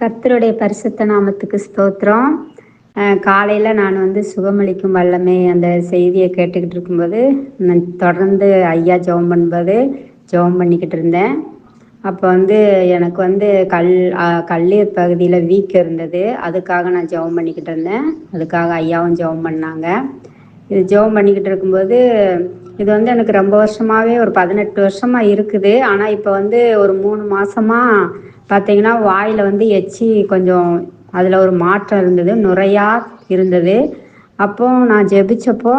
கர்த்தருடைய பரிசுத்த நாமத்துக்கு ஸ்தோத்திரம். காலையில் நான் சுகமளிக்கும் வல்லமை அந்த செய்தியை கேட்டுக்கிட்டு இருக்கும்போது நான் தொடர்ந்து ஐயா ஜெபம் பண்ணிக்கிட்டு இருந்தேன். அப்போ எனக்கு கல்லீர் பகுதியில் வீக்கம் இருந்தது. அதுக்காக நான் ஜெபம் பண்ணிக்கிட்டு இருந்தேன். அதுக்காக ஐயாவும் ஜெபம் பண்ணாங்க. இது ஜெபம் பண்ணிக்கிட்டு இருக்கும்போது இது எனக்கு ரொம்ப வருஷமாகவே ஒரு 18 வருஷமாக இருக்குது. ஆனால் இப்போ ஒரு 3 மாதமாக பார்த்தீங்கன்னா வாயில் எச்சி கொஞ்சம் அதில் ஒரு மாற்றம் இருந்தது, நுரையா இருந்தது. அப்போ நான் ஜெபிச்சப்போ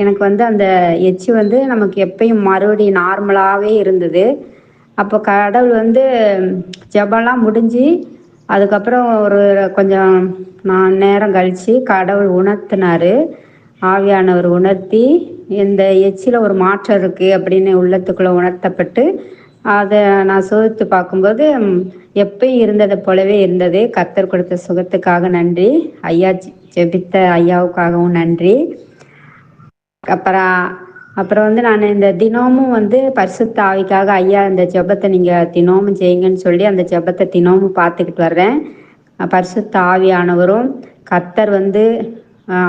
எனக்கு அந்த எச்சி நமக்கு எப்பயும் மறுபடியும் நார்மலாகவே இருந்தது. அப்போ கடவுள் ஜெபம்லாம் முடிஞ்சு அதுக்கப்புறம் ஒரு கொஞ்சம் நேரம் கழித்து கடவுள் உணர்த்தினார். ஆவியானவர் உணர்த்தி இந்த எச்சில் ஒரு மாற்றம் இருக்குது அப்படின்னு உள்ளத்துக்குள்ளே உணர்த்தப்பட்டு அதை நான் சோதித்து பார்க்கும்போது எப்பயும் இருந்ததை போலவே இருந்தது. கர்த்தர் கொடுத்த சுகத்துக்காக நன்றி. ஐயா ஜெபித்த ஐயாவுக்காகவும் நன்றி. அப்புறம் நான் இந்த தினமும் பரிசுத்த ஆவிக்காக ஐயா இந்த ஜெபத்தை நீங்கள் தினமும் செய்யுங்கன்னு சொல்லி அந்த ஜெபத்தை தினமும் பார்த்துக்கிட்டு வர்றேன். பரிசுத்த ஆவியானவரும் கர்த்தர்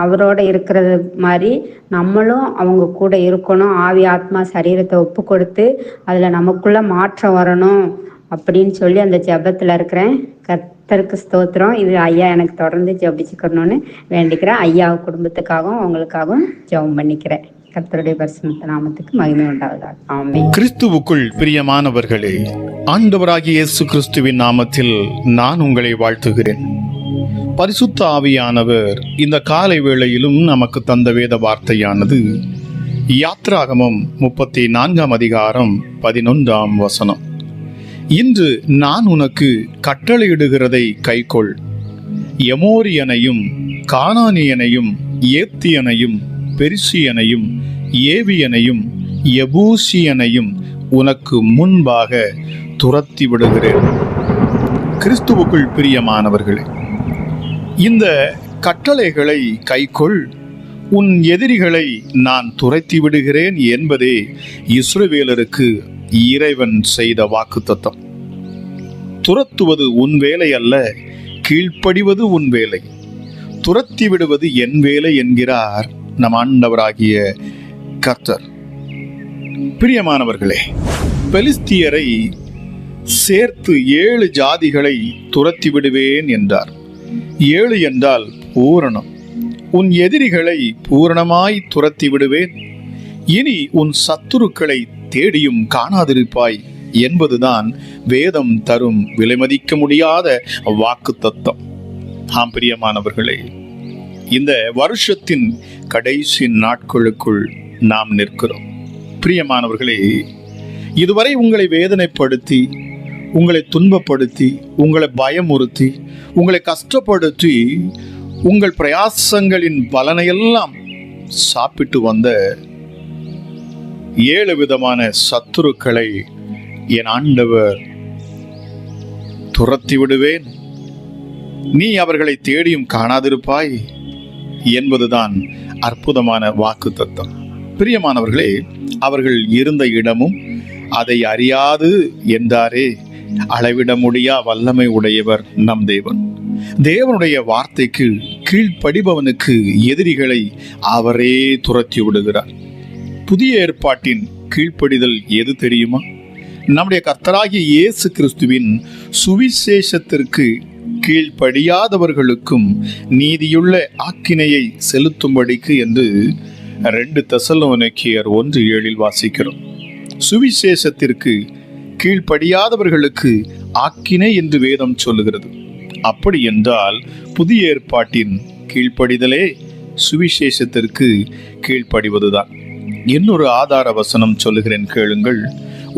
அவரோட இருக்கிறது மாதிரி நம்மளும் அவங்க கூட இருக்கணும். ஆவி ஆத்மா சரீரத்தை ஒப்பு கொடுத்து அதில் நமக்குள்ள மாற்றம் வரணும் அப்படின்னு சொல்லி அந்த ஜெபத்தில் இருக்கிறேன். கர்த்தருக்கு ஸ்தோத்திரம். இது ஐயா எனக்கு தொடர்ந்து ஜெபிச்சுக்கணும்னு வேண்டிக்கிறேன். ஐயா குடும்பத்துக்காகவும் அவங்களுக்காகவும் ஜெபம் பண்ணிக்கிறேன். கர்த்தருடைய பரிசுத்த நாமத்துக்கு மகிமை உண்டாவதாக. ஆமென். கிறிஸ்துவுக்குள் பிரியமானவர்களே, ஆண்டவராகிய இயேசு கிறிஸ்துவின் நாமத்தில் நான் உங்களை வாழ்த்துகிறேன். பரிசுத்த ஆவியானவர் இந்த காலை வேளையிலும் நமக்கு தந்த வேத வார்த்தையானது யாத்ராகமம் 34 அதிகாரம் 11 வசனம். இன்று நான் உனக்கு கட்டளையிடுகிறதை கைக்கொள். எமோரியனையும் கானானியனையும் ஏத்தியனையும் பெரிசியனையும் ஏவியனையும் எபூசியனையும் உனக்கு முன்பாக துரத்தி விடுகிறேன். கிறிஸ்துவுக்குள் பிரியமானவர்களே, இந்த கட்டளைகளை கைக்கொள், உன் எதிரிகளை நான் துரத்தி விடுகிறேன் என்பதே இஸ்ரவேலருக்கு இறைவன் செய்த வாக்குத்தத்தம். துரத்துவது உன் வேலை அல்ல, கீழ்ப்படிவது உன் வேலை. துரத்தி விடுவது என் வேலை என்கிறார் நம் ஆண்டவராகிய கர்த்தர். பிரியமானவர்களே, பெலிஸ்தியரை சேர்த்து 7 ஜாதிகளை துரத்தி விடுவேன் என்றார். 7 என்றால் பூரணம். உன் எதிரிகளை பூரணமாய் துரத்தி விடுவேன். இனி உன் சத்துருக்களை தேடியும் காணாதிருப்பாய் என்பதுதான் வேதம் தரும் விலைமதிக்க முடியாத வாக்கு தத்தம். ஆம் பிரியமானவர்களே, இந்த வருஷத்தின் கடைசி நாட்களுக்குள் நாம் நிற்கிறோம். பிரியமானவர்களே, இதுவரை உங்களை வேதனைப்படுத்தி, உங்களை துன்பப்படுத்தி, உங்களை பயமுறுத்தி, உங்களை கஷ்டப்படுத்தி, உங்கள் பிரயாசங்களின் பலனையெல்லாம் சாப்பிட்டு வந்த 7 விதமான சத்துருக்களை என் ஆண்டவர் துரத்தி விடுவேன். நீ அவர்களை தேடியும் காணாதிருப்பாய் என்பதுதான் அற்புதமான வாக்கு தத்தம். பிரியமானவர்களே, அவர்கள் இருந்த இடமும் அதை அறியாது என்றாரே. அளவிட முடியா வல்லமை உடையவர் நம் தேவன். தேவனுடைய வார்த்தைக்கு கீழ்ப்படிபவனுக்கு எதிரிகளை அவரே துரத்தி விடுகிறார். புதிய ஏற்பாட்டின் கீழ்ப்படிதல் எது தெரியுமா? நம்முடைய கர்த்தராகிய இயேசு கிறிஸ்துவின் சுவிசேஷத்திற்கு கீழ்ப்படியாதவர்களுக்கும் நீதியுள்ள ஆக்கினையை செலுத்தும்படிக்கு என்று 2 தெசலோனிக்கேயர் 1:7 வாசிக்கிறோம். சுவிசேஷத்திற்கு கீழ்ப்படியாதவர்களுக்கு ஆக்கினை என்று வேதம் சொல்லுகிறது. அப்படி என்றால் புதிய ஏற்பாட்டின் கீழ்ப்படிதலே சுவிசேஷத்திற்கு கீழ்ப்படிவதுதான். இன்னொரு ஆதார வசனம் சொல்லுகிறேன், கேளுங்கள்.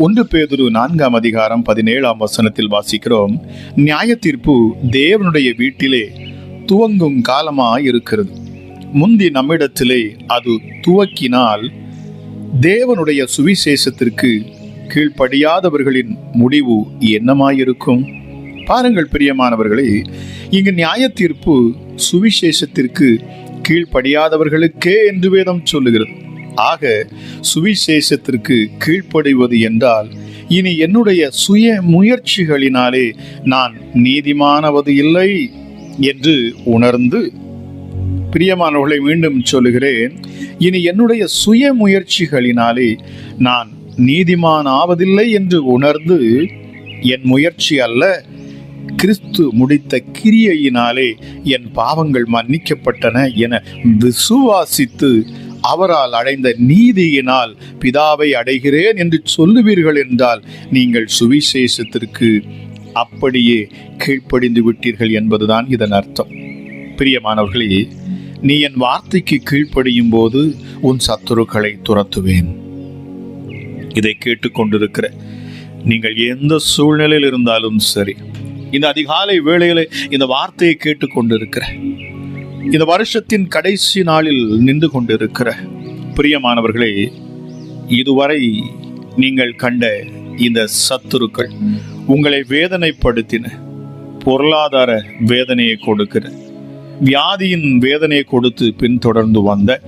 1 பேதுரு 4 அதிகாரம் 17 வசனத்தில் வாசிக்கிறோம், நியாய தீர்ப்பு தேவனுடைய வீட்டிலே துவங்கும் காலமாய் இருக்கிறது. முந்தி நம்மிடத்திலே அது துவக்கினால் தேவனுடைய சுவிசேஷத்திற்கு கீழ்ப்படியாதவர்களின் முடிவு என்னமாயிருக்கும்? பாருங்கள் பிரியமானவர்களே, இங்கு நியாய தீர்ப்பு சுவிசேஷத்திற்கு கீழ்ப்படியாதவர்களுக்கே என்று வேதம் சொல்லுகிறது. ஆக சுவிசேஷத்திற்கு கீழ்ப்படிவது என்றால் இனி என்னுடைய சுய முயற்சிகளினாலே நான் நீதிமானவது இல்லை என்று உணர்ந்து, பிரியமானவர்களை மீண்டும் சொல்லுகிறேன், இனி என்னுடைய சுய முயற்சிகளினாலே நான் நீதிமான் ஆவதில்லை என்று உணர்ந்து, என் முயற்சி அல்ல, கிறிஸ்து முடித்த கிரியையினாலே என் பாவங்கள் மன்னிக்கப்பட்டன என விசுவாசித்து அவரால் அடைந்த நீதியினால் பிதாவை அடைகிறேன் என்று சொல்லுவீர்கள் என்றால் நீங்கள் சுவிசேஷத்திற்கு அப்படியே கீழ்ப்படிந்து விட்டீர்கள் என்பதுதான் இதன் அர்த்தம். பிரியமானவர்களே, நீ என் வார்த்தைக்கு கீழ்ப்படியும் போது உன் சத்துருக்களை துரத்துவேன். இதை கேட்டுக்கொண்டிருக்கிற நீங்கள் எந்த சூழ்நிலையில் இருந்தாலும் சரி, இந்த அதிகாலை வேளையில இந்த வார்த்தையை கேட்டுக்கொண்டிருக்கிற, இந்த வருஷத்தின் கடைசி நாளில் நின்று கொண்டிருக்கிற பிரியமானவர்களே, இதுவரை நீங்கள் கண்ட இந்த சத்துருக்கள், உங்களை வேதனைப்படுத்தின, பொருளாதார வேதனையை கொடுக்கிற, வியாதியின் வேதனையை கொடுத்து பின்தொடர்ந்து வந்த,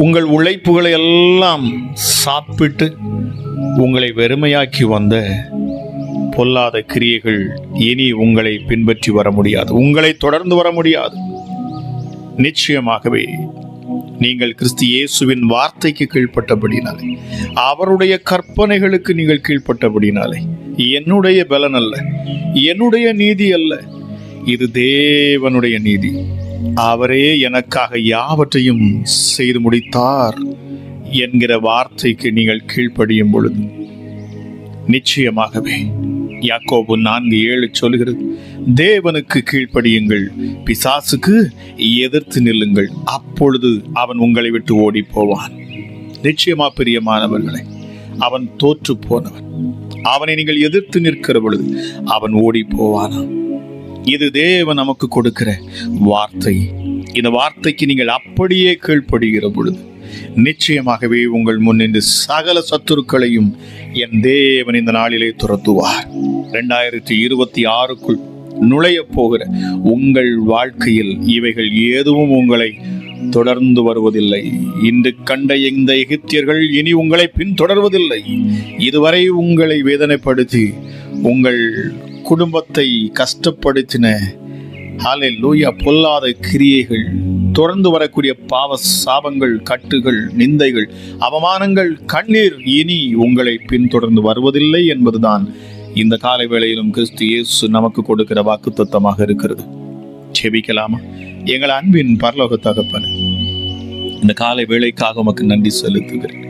உங்கள் உழைப்புகளை எல்லாம் சாப்பிட்டு உங்களை வெறுமையாக்கி வந்த பொல்லாத கிரியைகள் இனி உங்களை பின்பற்றி வர முடியாது, உங்களை தொடர்ந்து வர முடியாது. நிச்சயமாகவே நீங்கள் கிறிஸ்து இயேசுவின் வார்த்தைக்கு கீழ்ப்பட்டபடினாலே, அவருடைய கற்பனைகளுக்கு நீங்கள் கீழ்ப்பட்டபடினாலே, என்னுடைய பலன் அல்ல, என்னுடைய நீதி அல்ல, இது தேவனுடைய நீதி. அவரே எனக்காக யாவற்றையும் செய்து முடித்தார் என்கிற வார்த்தைக்கு நீங்கள் கீழ்ப்படியும் பொழுது நிச்சயமாகவே யாக்கோபு 4:7 சொல்கிறது, தேவனுக்கு கீழ்ப்படியுங்கள், பிசாசுக்கு எதிர்த்து நில்லுங்கள், அப்பொழுது அவன் உங்களை விட்டு ஓடி போவான். நிச்சயமா பிரியமானவர்களே, அவன் தோற்று போனவன். அவனை நீங்கள் எதிர்த்து நிற்கிற பொழுது அவன் ஓடி போவானா? இது தேவன் நமக்கு கொடுக்கிற வார்த்தை. இந்த வார்த்தைக்கு நீங்கள் அப்படியே கீழ்ப்படுகிற பொழுது நிச்சயமாகவே உங்கள் முன்னின்று சகல சத்துருக்களையும் என் தேவன் இந்த நாளிலே துரத்துவார். 2026க்குள் நுழைய போகிற உங்கள் வாழ்க்கையில் இவைகள் எதுவும் உங்களை தொடர்ந்து வருவதில்லை. இன்று கண்ட இந்த எகிப்தியர்கள் இனி உங்களை பின்தொடர்வதில்லை. இதுவரை உங்களை வேதனைப்படுத்தி உங்கள் குடும்பத்தை கஷ்டப்படுத்தின ஹல்லேலூயா பொல்லாத கிரியைகள், தொடர்ந்து வரக்கூடிய பாவ சாபங்கள், கட்டுகள், நிந்தைகள், அவமானங்கள், கண்ணீர் இனி உங்களை பின்தொடர்ந்து வருவதில்லை என்பதுதான் இந்த காலை வேளையிலும் கிறிஸ்து இயேசு நமக்கு கொடுக்கிற வாக்குத்தத்தமாக இருக்கிறது. செபிக்கலாமா? எங்கள் அன்பின் பரலோக தகப்பனே, இந்த காலை வேளைக்காக உமக்கு நன்றி செலுத்துகிறேன்.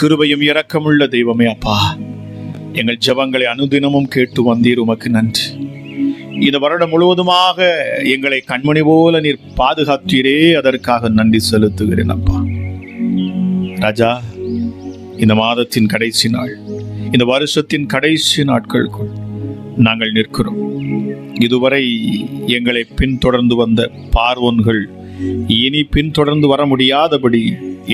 கிருபையும் இரக்கமுள்ள தெய்வமே அப்பா, எங்கள் ஜெபங்களை அனுதினமும் கேட்டு வந்தீர், உமக்கு நன்றி. இந்த வருடம் முழுவதுமாக எங்களை கண்மணி போல நீர் பாதுகாத்தீரே, அதற்காக நன்றி செலுத்துகிறேன் அப்பா. ராஜா, இந்த மாதத்தின் கடைசி நாள், இந்த வருஷத்தின் கடைசி நாட்களுக்குள் நாங்கள் நிற்கிறோம். இதுவரை எங்களை பின்தொடர்ந்து வந்த பார்வோன்கள் இனி பின்தொடர்ந்து வர முடியாதபடி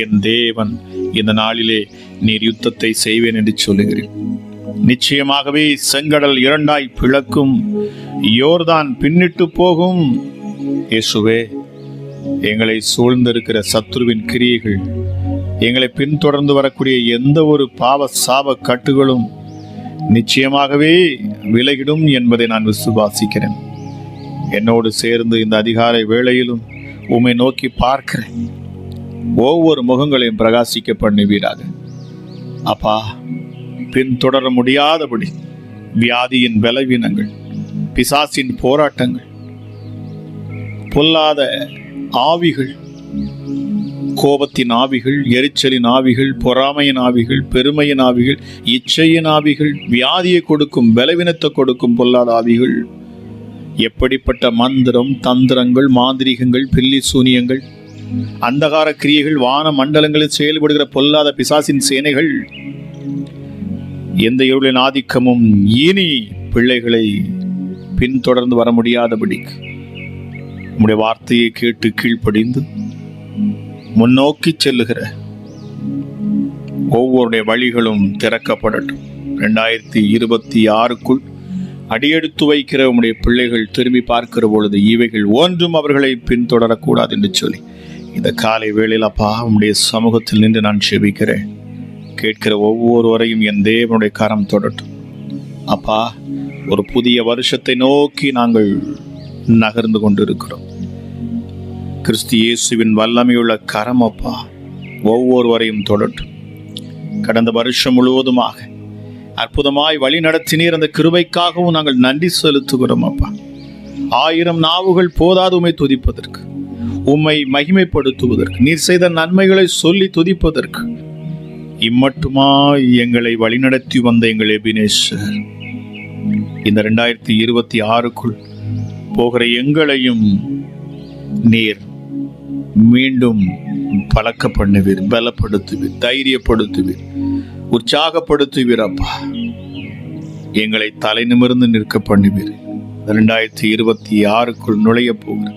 என் தேவன் இந்த நாளிலே நீர் யுத்தத்தை செய்வேன் என்று சொல்லுகிறேன். நிச்சயமாகவே செங்கடல் 2ஆய் பிளக்கும், யோர்தான் பின்னிட்டு போகும். இயேசுவே, எங்களை சூழ்ந்திருக்கிற சத்துருவின் கிரியைகள், எங்களை பின்தொடர்ந்து வரக்கூடிய எந்த ஒரு பாவ சாப கட்டுகளும் நிச்சயமாகவே விலகிடும் என்பதை நான் விசுவாசிக்கிறேன். என்னோடு சேர்ந்து இந்த அதிகாலை வேளையிலும் உம்மை நோக்கி பார்க்கிறேன். ஒவ்வொரு முகங்களையும் பிரகாசிக்க பண்ணுவீராக அப்பா. பின்தொடர முடியாதபடி வியாதியின் பலவீனங்கள், பிசாசின் போராட்டங்கள், பொல்லாத ஆவிகள், கோபத்தின் ஆவிகள், எரிச்சலின் ஆவிகள், பொறாமையின் ஆவிகள், பெருமையின் ஆவிகள், இச்சையின் ஆவிகள், வியாதியை கொடுக்கும், பலவீனத்தை கொடுக்கும் பொல்லாத ஆவிகள், எப்படிப்பட்ட மந்திரம், தந்திரங்கள், மாந்திரிகங்கள், பில்லி சூனியங்கள், அந்தகார கிரியைகள், வான மண்டலங்களில் செயல்படுகிற பொல்லாத பிசாசின் சேனைகள், எந்த இருளின் ஆதிக்கமும் இனி பிள்ளைகளை பின்தொடர்ந்து வர முடியாதபடி உம்முடைய வார்த்தையை கேட்டு கீழ்ப்படிந்து முன்னோக்கி செல்லுகிற ஒவ்வொருடைய வழிகளும் திறக்கப்படட்டும். 2026க்குள் அடியெடுத்து வைக்கிற உம்முடைய பிள்ளைகள் திரும்பி பார்க்கிற பொழுது இவைகள் ஒன்றும் அவர்களை பின்தொடரக்கூடாது என்று சொல்லி இந்த காலை வேளையில் அப்பா உம்முடைய சமூகத்தில் நின்று நான் செபிக்கிறேன். கேட்கிற ஒவ்வொருவரையும் என் தேவனுடைய கரம் தொடட்டும். அப்பா, ஒரு புதிய வருஷத்தை நோக்கி நாங்கள் நகர்ந்து கொண்டிருக்கிறோம். கிறிஸ்து இயேசுவின் வல்லமையுள்ள கரம் அப்பா ஒவ்வொருவரையும் தொடட்டும். கடந்த வருஷம் முழுவதுமாக அற்புதமாய் வழி நடத்தினீர். அந்த கிருபைக்காகவும் நாங்கள் நன்றி செலுத்துகிறோம் அப்பா. 1000 நாவுகள் போதாது உம்மை துதிப்பதற்கு, உம்மை மகிமைப்படுத்துவதற்கு, நீர் செய்த நன்மைகளை சொல்லி துதிப்பதற்கு. இம்மட்டுமாய் எங்களை வழிநடத்தி வந்த எங்கள் எபினேசர், இந்த 2026க்குள் போகிற எங்களையும் நீர் மீண்டும் பழக்க பண்ணுவீர், பலப்படுத்துவீர், தைரியப்படுத்துவீர், உற்சாகப்படுத்துவீர் அப்பா. எங்களை தலை நிமிர்ந்து நிற்க பண்ணுவீர். 2026க்குள் நுழைய போகிற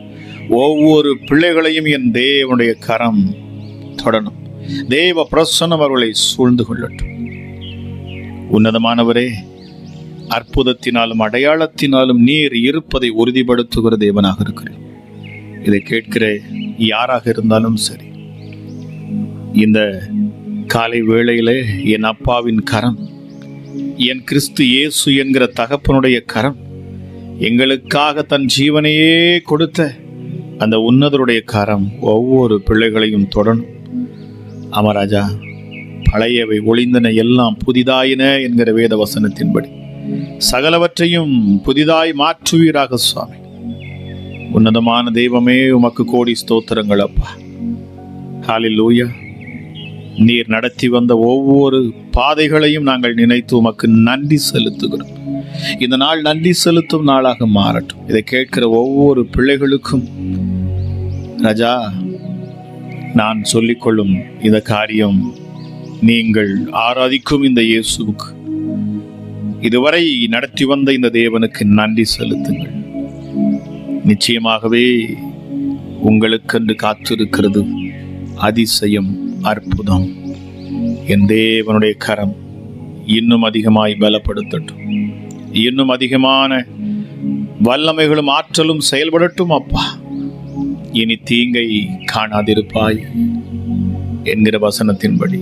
ஒவ்வொரு பிள்ளைகளையும் என் தேவனுடைய கரம் தொடரும். தேவ பிரசன்னம் அவர்களை சூழ்ந்து கொள்ளட்டும். உன்னதமானவரே, அற்புதத்தினாலும் அடையாளத்தினாலும் நீர் இருப்பதை உறுதிப்படுத்துகிற தேவனாக இருக்கிறேன். இதை கேட்கிற யாராக இருந்தாலும் சரி, இந்த காலை வேளையிலே என் அப்பாவின் கரம், என் கிறிஸ்து இயேசு என்கிற தகப்பனுடைய கரம், எங்களுக்காக தன் ஜீவனையே கொடுத்த அந்த உன்னதருடைய கரம் ஒவ்வொரு பிள்ளைகளையும் தொடரும். அமராஜா, பழையவை ஒளிந்தன எல்லாம் புதிதாயின என்கிற வேத வசனத்தின்படி சகலவற்றையும் புதிதாய் மாற்றுவீராக சுவாமி. உன்னதமான தெய்வமே, உமக்கு கோடி ஸ்தோத்திரங்கள் அப்பா. ஹல்லேலூயா. நீர் நடத்தி வந்த ஒவ்வொரு பாதைகளையும் நாங்கள் நினைத்து உமக்கு நன்றி செலுத்துகிறோம். இந்த நாள் நன்றி செலுத்தும் நாளாக மாறட்டும். இதை கேட்கிற ஒவ்வொரு பிள்ளைகளுக்கும் ராஜா, நான் சொல்லிக்கொள்ளும் இந்த காரியம் நீங்கள் ஆராதிக்கும் இந்த இயேசுவுக்கு, இதுவரை நடத்தி வந்த இந்த தேவனுக்கு நன்றி செலுத்துங்கள். நிச்சயமாகவே உங்களுக்கென்று காத்திருக்கிறது அதிசயம், அற்புதம். என் தேவனுடைய கரம் இன்னும் அதிகமாய் பலப்படுத்தட்டும். இன்னும் அதிகமான வல்லமைகளும் ஆற்றலும் செயல்படட்டும் அப்பா. இனி தீங்கை காணாதிருப்பாய் என்கிற வசனத்தின்படி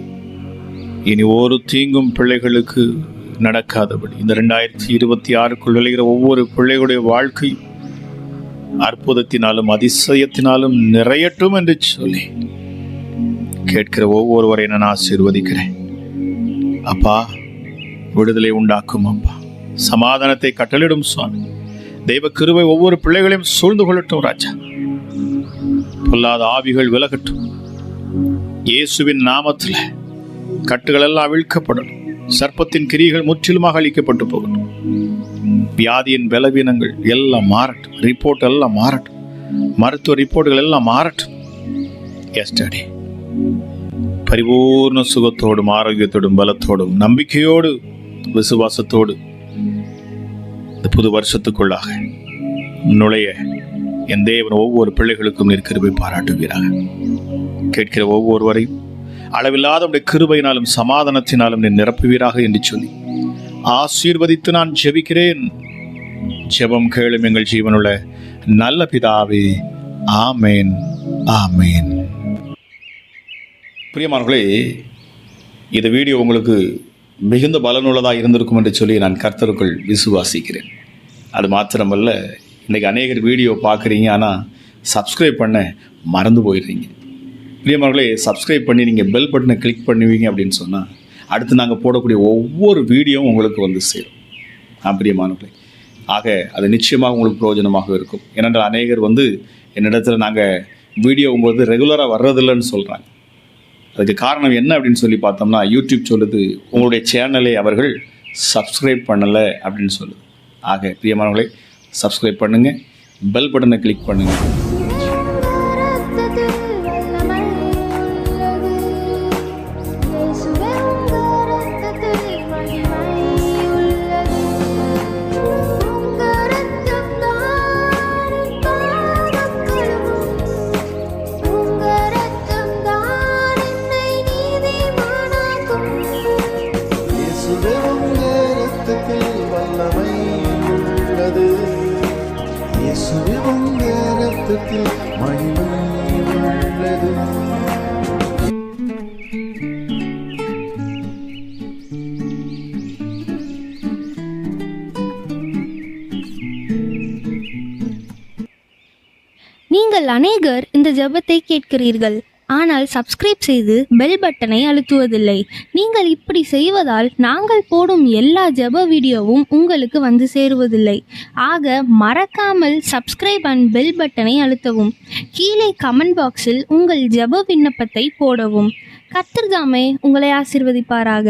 இனி ஒரு தீங்கும் பிள்ளைகளுக்கு நடக்காதபடி இந்த 2026க்குள் விளைகிற ஒவ்வொரு பிள்ளைகளுடைய வாழ்க்கை அற்புதத்தினாலும் அதிசயத்தினாலும் நிறையட்டும் என்று சொல்லி கேட்கிற ஒவ்வொருவரை நான் ஆசீர்வதிக்கிறேன் அப்பா. விடுதலை உண்டாக்கும் அப்பா, சமாதானத்தை கட்டளிடும் சுவாமி. தெய்வ கிருபை ஒவ்வொரு பிள்ளைகளையும் சூழ்ந்து கொள்ளட்டும் ராஜா. பொல்லாத ஆவிகள் விலகட்டும். இயேசுவின் நாமத்தில் கட்டுகள் எல்லாம் அவிழ்க்கப்படணும். சர்ப்பத்தின் கிரிகள் முற்றிலுமாக அழிக்கப்பட்டு போகட்டும். வியாதியின் பலவீனங்கள் எல்லாம் மாறட்டும். ரிப்போர்ட் எல்லாம் மாறட்டும். மருத்துவ ரிப்போர்ட்டுகள் எல்லாம் மாறட்டும். எஸ்டர்டே பரிபூர்ண சுகத்தோடும் ஆரோக்கியத்தோடும் பலத்தோடும் நம்பிக்கையோடு விசுவாசத்தோடு இந்த புது வருஷத்துக்குள்ளாக நுழைய என் தேவன் ஒவ்வொரு பிள்ளைகளுக்கும் நீர் கிருபை பாராட்டுவீராக. கேட்கிற ஒவ்வொருவரையும் அளவில்லாத உடைய கிருபையினாலும் சமாதானத்தினாலும் நீர் நிரப்புவீராக என்று சொல்லி ஆசீர்வதித்து நான் ஜெபிக்கிறேன். ஜெபம் கேளும் எங்கள் ஜீவனுள்ள நல்ல பிதாவே. ஆமேன், ஆமேன். பிரியமானவர்களே, இந்த வீடியோ உங்களுக்கு மிகுந்த பலனுள்ளதாக இருந்திருக்கும் என்று சொல்லி நான் கர்த்தருக்குள் விசுவாசிக்கிறேன். அது மாத்திரமல்ல, இன்றைக்கி அநேகர் வீடியோ பார்க்குறீங்க, ஆனால் சப்ஸ்கிரைப் பண்ண மறந்து போயிடுறீங்க. பிரியமானவர்களே, சப்ஸ்கிரைப் பண்ணி நீங்கள் பெல் பட்டனை கிளிக் பண்ணுவீங்க அப்படின்னு சொன்னால் அடுத்து நாங்கள் போடக்கூடிய ஒவ்வொரு வீடியோவும் உங்களுக்கு வந்து சேரும். பிரியமானவர்களே, ஆக அது நிச்சயமாக உங்களுக்கு பிரயோஜனமாக இருக்கும். ஏனென்றால் அநேகர் வந்து என்னிடத்தில் நாங்கள் வீடியோங்கும்போது ரெகுலராக வர்றதில்லைன்னு சொல்கிறாங்க. அதுக்கு காரணம் என்ன அப்படின்னு சொல்லி பார்த்தோம்னா, யூடியூப் சொல்லுது உங்களுடைய சேனலை அவர்கள் சப்ஸ்கிரைப் பண்ணலை அப்படின்னு சொல்லுது. ஆக பிரியமானவர்களே, சப்ஸ்கிரைப் பண்ணுங்கள், பெல் பட்டனை கிளிக் பண்ணுங்கள். மகிமை உள்ளது. நீங்கள் அநேகர் இந்த ஜெபத்தை கேட்கிறீர்கள், ஆனால் சப்ஸ்கிரைப் செய்து பெல் பட்டனை அழுத்துவதில்லை. நீங்கள் இப்படி செய்வதால் நாங்கள் போடும் எல்லா ஜெப வீடியோவும் உங்களுக்கு வந்து சேருவதில்லை. ஆக மறக்காமல் சப்ஸ்கிரைப் அண்ட் பெல் பட்டனை அழுத்தவும். கீழே கமெண்ட் பாக்ஸில் உங்கள் ஜெப விண்ணப்பத்தை போடவும். கர்த்தர் தாமே உங்களை ஆசீர்வதிப்பாராக.